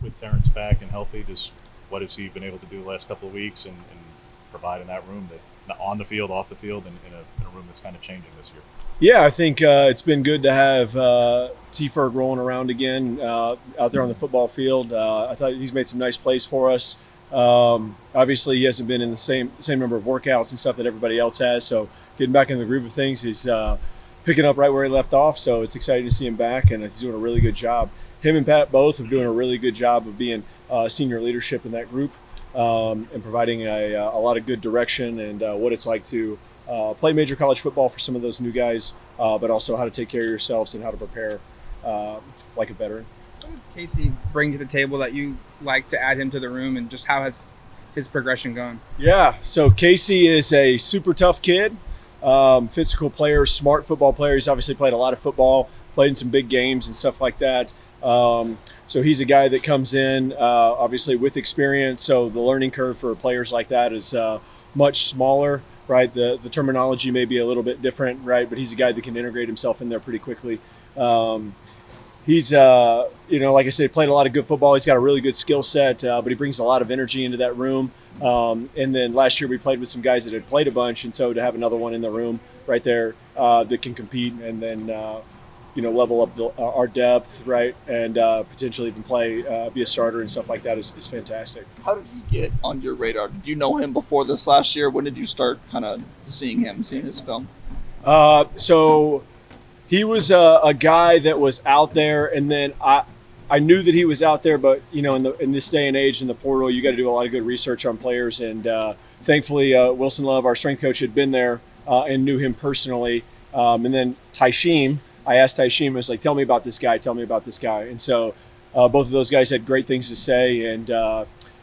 with Terrence back and healthy, just what has he been able to do the last couple of weeks and provide in that room, that on the field, off the field, and in a room that's kind of changing this year? Yeah, I think it's been good to have T. Ferg rolling around again out there on the football field. I thought he's made some nice plays for us. Obviously, he hasn't been in the same number of workouts and stuff that everybody else has. So getting back in the groove of things, he's picking up right where he left off. So it's exciting to see him back, and he's doing a really good job. Him and Pat both are doing a really good job of being senior leadership in that group and providing a lot of good direction and what it's like to play major college football for some of those new guys, but also how to take care of yourselves and how to prepare like a veteran. What did Casey bring to the table that you like to add him to the room, and just how has his progression gone? Yeah, so Casey is a super tough kid, physical player, smart football player. He's obviously played a lot of football, played in some big games and stuff like that. So he's a guy that comes in obviously with experience. So the learning curve for players like that is much smaller, right? The terminology may be a little bit different, right? But he's a guy that can integrate himself in there pretty quickly. He's, like I said, played a lot of good football. He's got a really good skill set, but he brings a lot of energy into that room. And then last year we played with some guys that had played a bunch. And so to have another one in the room right there that can compete and then, level up our depth, right? And potentially even be a starter and stuff like that is fantastic. How did he get on your radar? Did you know him before this last year? When did you start kind of seeing his film? So he was a guy that was out there, and then I knew that he was out there, but in this day and age in the portal, you got to do a lot of good research on players, and thankfully Wilson Love, our strength coach, had been there and knew him personally. And then Taisheem, I asked Taisheem, I was like, tell me about this guy. And so both of those guys had great things to say, and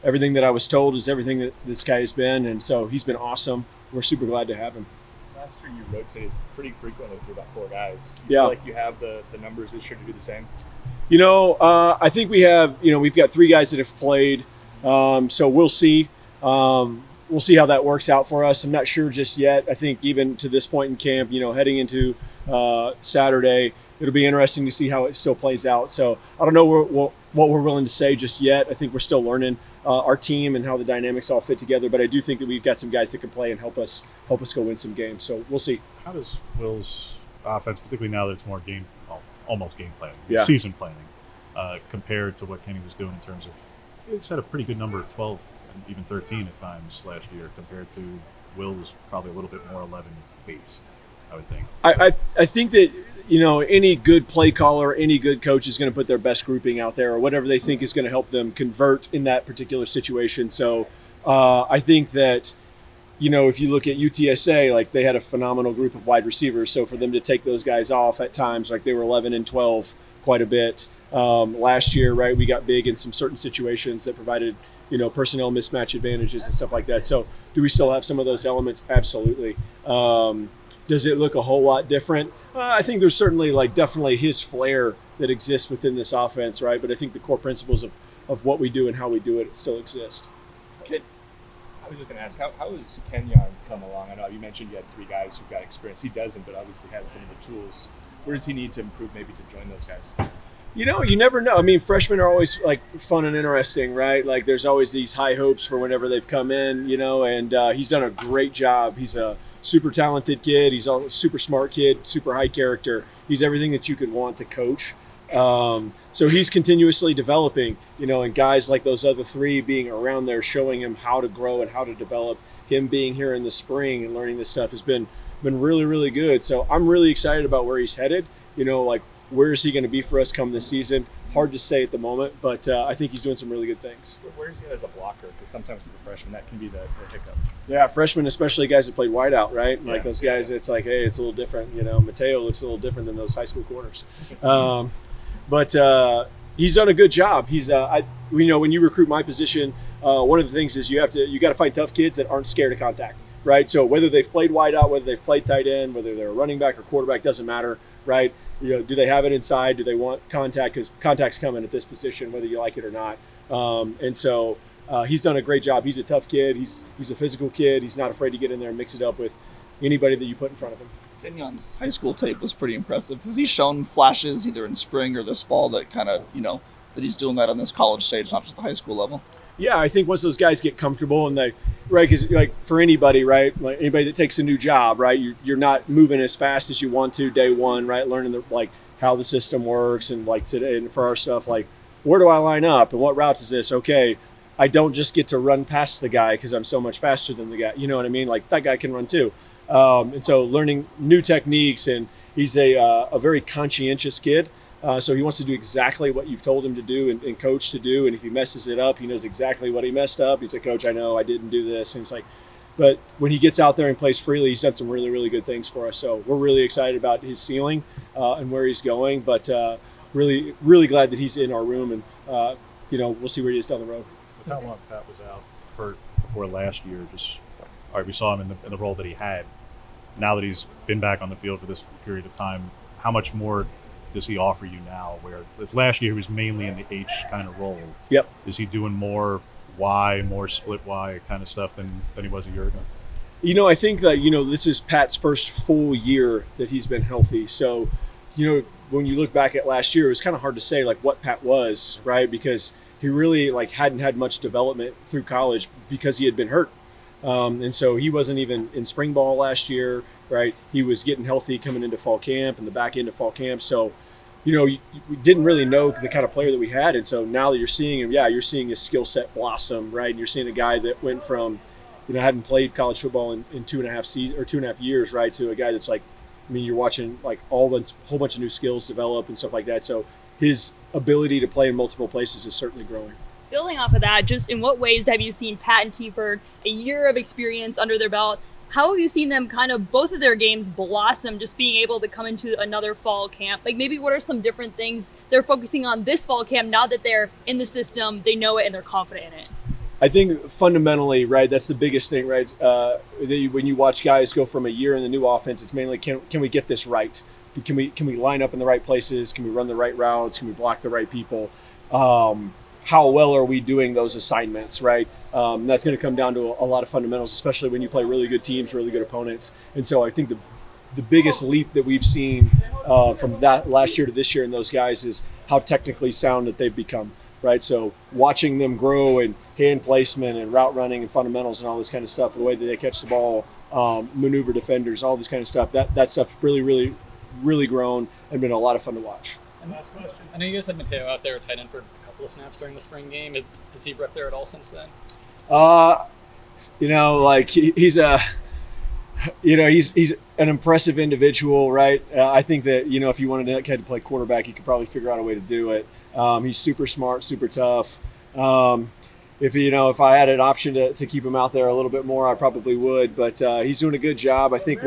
everything that I was told is everything that this guy has been, and so he's been awesome. We're super glad to have him. Last year you rotated pretty frequently through about 4 guys. You Yeah. feel like you have the numbers this year to do the same? I think we have, we've got 3 guys that have played, so we'll see. We'll see how that works out for us. I'm not sure just yet. I think even to this point in camp, heading into Saturday, it'll be interesting to see how it still plays out. So I don't know what we're willing to say just yet. I think we're still learning our team and how the dynamics all fit together. But I do think that we've got some guys that can play and help us go win some games. So we'll see. How does Will's offense, particularly now that it's more almost game planning, Yeah. season planning, compared to what Kenny was doing in terms of, he's had a pretty good number of 12 and even 13 at times last year, compared to Will was probably a little bit more 11 based, I would think. I think that any good play caller, any good coach is going to put their best grouping out there or whatever they think is going to help them convert in that particular situation. So I think that if you look at UTSA, like they had a phenomenal group of wide receivers. So for them to take those guys off at times, like they were 11 and 12 quite a bit last year, right? We got big in some certain situations that provided personnel mismatch advantages and stuff like that. So do we still have some of those elements? Absolutely. Does it look a whole lot different? I think there's certainly definitely his flair that exists within this offense, right? But I think the core principles of what we do and how we do it still exist. I was just going to ask, how has Kenyon come along? I know you mentioned you had 3 guys who've got experience. He doesn't, but obviously has some of the tools. Where does he need to improve maybe to join those guys? You never know. I mean, freshmen are always fun and interesting, right? Like there's always these high hopes for whenever they've come in, and he's done a great job. He's a super talented kid. He's a super smart kid, super high character. He's everything that you could want to coach. So he's continuously developing, and guys like those other 3 being around there showing him how to grow and how to develop. Him being here in the spring and learning this stuff has been really, really good. So I'm really excited about where he's headed. Where is he going to be for us come this season? Hard to say at the moment, but I think he's doing some really good things. Where's he as a blocker? Because sometimes for the freshman, that can be the hiccup. Yeah, freshmen, especially guys that played wideout, right? Yeah, Like those guys, it's like, hey, it's a little different. Mateo looks a little different than those high school corners. But he's done a good job. He's, when you recruit my position, one of the things is you got to find tough kids that aren't scared of contact, right? So whether they've played wideout, whether they've played tight end, whether they're a running back or quarterback, doesn't matter, right? Do they have it inside? Do they want contact? Because contact's coming at this position, whether you like it or not. And so he's done a great job. He's a tough kid. He's a physical kid. He's not afraid to get in there and mix it up with anybody that you put in front of him. Kenyon's high school tape was pretty impressive. Has he shown flashes either in spring or this fall that kind of, that he's doing that on this college stage, not just the high school level? Yeah, I think once those guys get comfortable and they, right, because like for anybody, right, like anybody that takes a new job, right, you're not moving as fast as you want to day one, right, learning the, like how the system works and like today and for our stuff, like where do I line up and what route is this? Okay, I don't just get to run past the guy because I'm so much faster than the guy. You know what I mean? Like that guy can run too. And so learning new techniques, and he's a very conscientious kid. So he wants to do exactly what you've told him to do and coach to do. And if he messes it up, he knows exactly what he messed up. He's like, Coach, I know I didn't do this. And he's like, but when he gets out there and plays freely, he's done some really, really good things for us. So we're really excited about his ceiling and where he's going. But really, really glad that he's in our room. And, we'll see where he is down the road. With how long Pat was out hurt before last year, all right, we saw him in the role that he had. Now that he's been back on the field for this period of time, how much more does he offer you now? Where if last year he was mainly in the H kind of role, Yep. Is he doing more Y, more split Y kind of stuff than he was a year ago? I think that, this is Pat's first full year that he's been healthy. So, when you look back at last year, it was kind of hard to say like what Pat was, right? Because he really like hadn't had much development through college because he had been hurt. And so he wasn't even in spring ball last year, right? He was getting healthy coming into fall camp and the back end of fall camp. So, we didn't really know the kind of player that we had. And so now that you're seeing him, you're seeing his skill set blossom, right? And you're seeing a guy that went from, hadn't played college football in 2.5 years, right? To a guy that's like, you're watching like a whole bunch of new skills develop and stuff like that. So his ability to play in multiple places is certainly growing. Building off of that, just in what ways have you seen Pat and Teford, a year of experience under their belt, how have you seen them kind of both of their games blossom, just being able to come into another fall camp? Like maybe what are some different things they're focusing on this fall camp now that they're in the system, they know it, and they're confident in it? I think fundamentally, right, that's the biggest thing, right? When you watch guys go from a year in the new offense, it's mainly can we get this right? Can we line up in the right places? Can we run the right routes? Can we block the right people? How well are we doing those assignments, right? That's going to come down to a lot of fundamentals, especially when you play really good teams, really good opponents. And so I think the biggest leap that we've seen from that last year to this year in those guys is how technically sound that they've become, right? So watching them grow in hand placement and route running and fundamentals and all this kind of stuff, the way that they catch the ball, maneuver defenders, all this kind of stuff, that stuff's really, really, really grown and been a lot of fun to watch. And last question. I know you guys had Mateo out there tight end for a couple of snaps during the spring game. Has he repped there at all since then? He's an impressive individual, right? I think that, if you wanted that kid to play quarterback, you could probably figure out a way to do it. He's super smart, super tough. If I had an option to keep him out there a little bit more, I probably would. But he's doing a good job. I think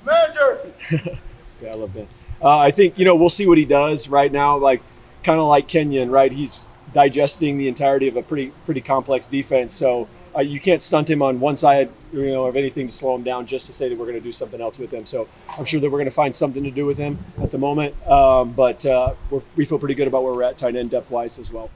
Manager. Yeah, I love that. I think we'll see what he does right now. Like kind of like Kenyon, right? He's digesting the entirety of a pretty complex defense. So you can't stunt him on one side, of anything to slow him down just to say that we're going to do something else with him. So I'm sure that we're going to find something to do with him at the moment. But we feel pretty good about where we're at tight end depth wise as well.